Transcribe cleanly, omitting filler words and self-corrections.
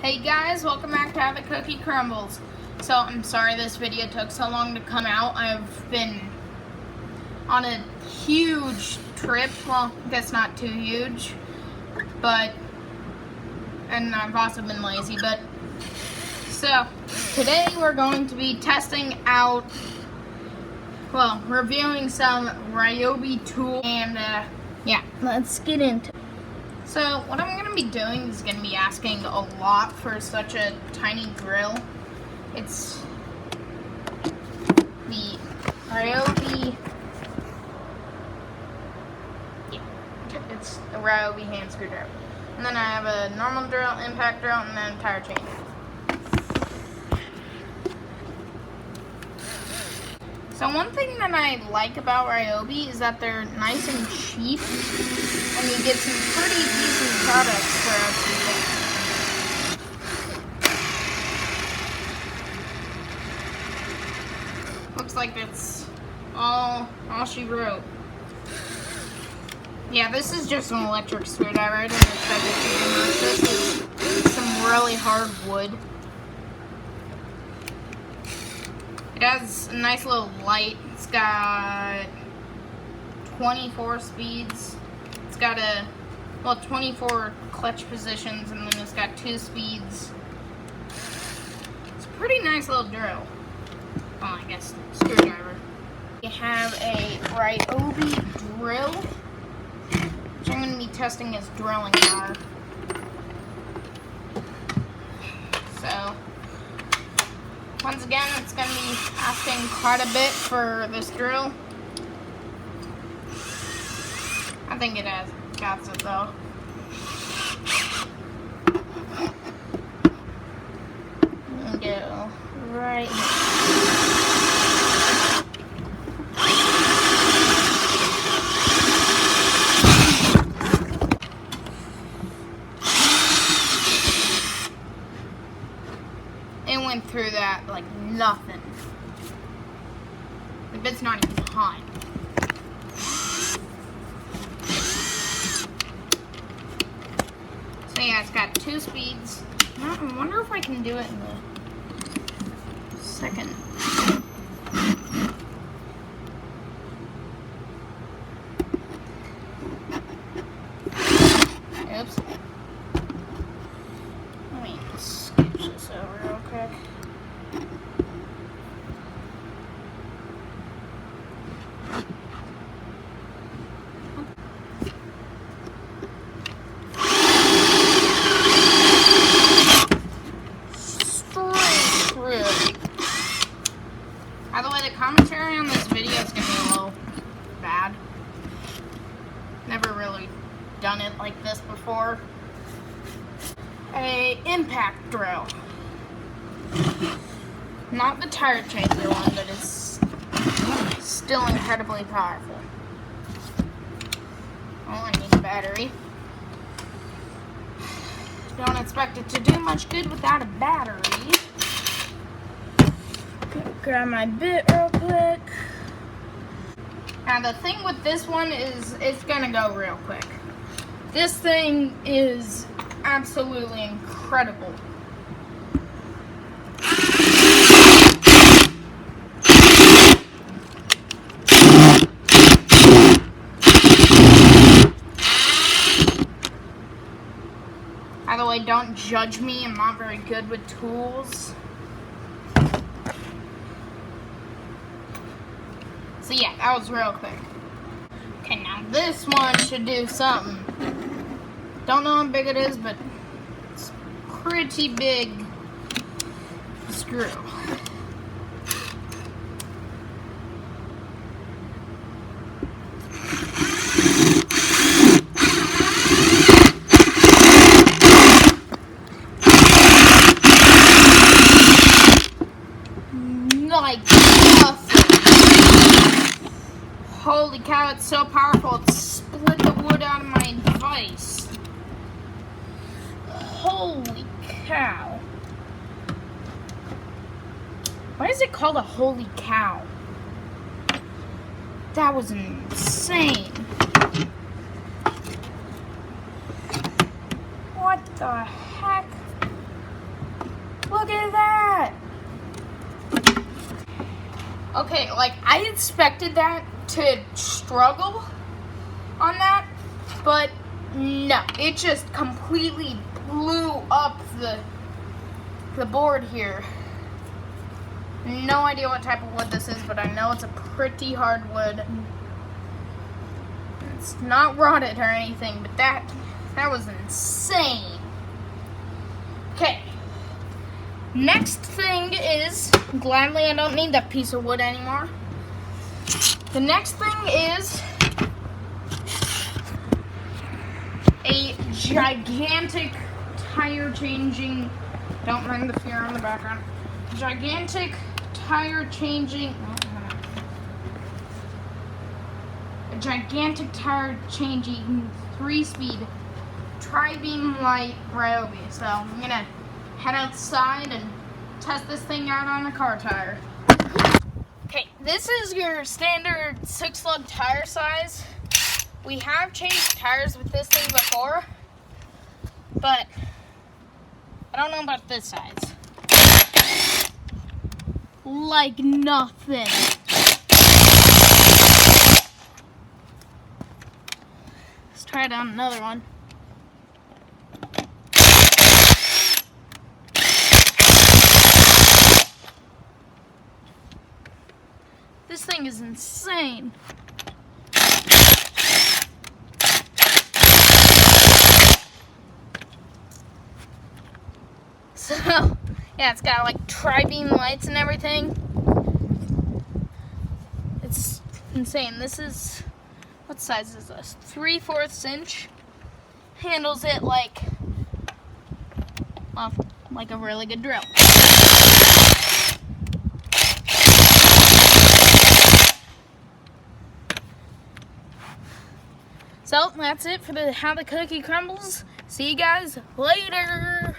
Hey guys, welcome back to Havoc Cookie Crumbles. So I'm sorry this video took so long to come out. I've been on a huge trip. Well, I guess not too huge, and I've also been lazy, so today we're going to be testing out, reviewing some Ryobi tools, and yeah, let's get into it. So what I'm going to be doing is going to be asking a lot for such a tiny grill. It's the Ryobi, it's the Ryobi hand screwdriver. And then I have a normal drill, impact drill, and then a tire changer. So one thing that I like about Ryobi is that they're nice and cheap, and you get some pretty decent products for everything. Looks like that's all she wrote. Yeah, this is just an electric screwdriver. I didn't expect it to be much. This is some really hard wood. It has a nice little light. It's got 24 speeds. It's got 24 clutch positions, and then it's got 2 speeds. It's a pretty nice little drill. Well, I guess screwdriver. We have a Ryobi drill, which I'm going to be testing as drilling power. So, once again, it's going to be asking quite a bit for this drill. I think it has got it though. And go right here. It went through that like nothing. The bit's not even hot. So yeah, it's got 2 speeds. I wonder if I can do it in the second. Oops. Let me skip this over real quick. By the way, the commentary on this video is going to be a little bad. Never really done it like this before. A impact drill. Not the tire changer one, but it's still incredibly powerful. Oh, I need a battery. Don't expect it to do much good without a battery. Grab my bit real quick. Now the thing with this one is it's gonna go real quick. This thing is absolutely incredible. By the way, don't judge me, I'm not very good with tools. So yeah, that was real quick. Okay, now this one should do something. Don't know how big it is, but it's pretty big screw. Like nothing. Holy cow, it's so powerful, it split the wood out of my device. Holy cow. Why is it called a holy cow? That was insane. What the heck? Look at that! Okay, like, I expected that to struggle on that, but no. It just completely blew up the board here. No idea what type of wood this is, but I know it's a pretty hard wood. It's not rotted or anything, but that was insane. Okay. Next thing is, gladly I don't need that piece of wood anymore. The next thing is a gigantic tire changing, don't mind the fear on the background, gigantic tire changing, a gigantic tire changing 3-speed tri-beam light Ryobi. So I'm gonna head outside and test this thing out on a car tire. Okay, this is your standard 6-lug tire size. We have changed tires with this thing before, but I don't know about this size. Like nothing. Let's try it on another one. This thing is insane. So, yeah, it's got like tri-beam lights and everything. It's insane. This is, what size is this? 3/4 inch. Handles it like, well, like a really good drill. So, that's it for how the cookie crumbles. See you guys later.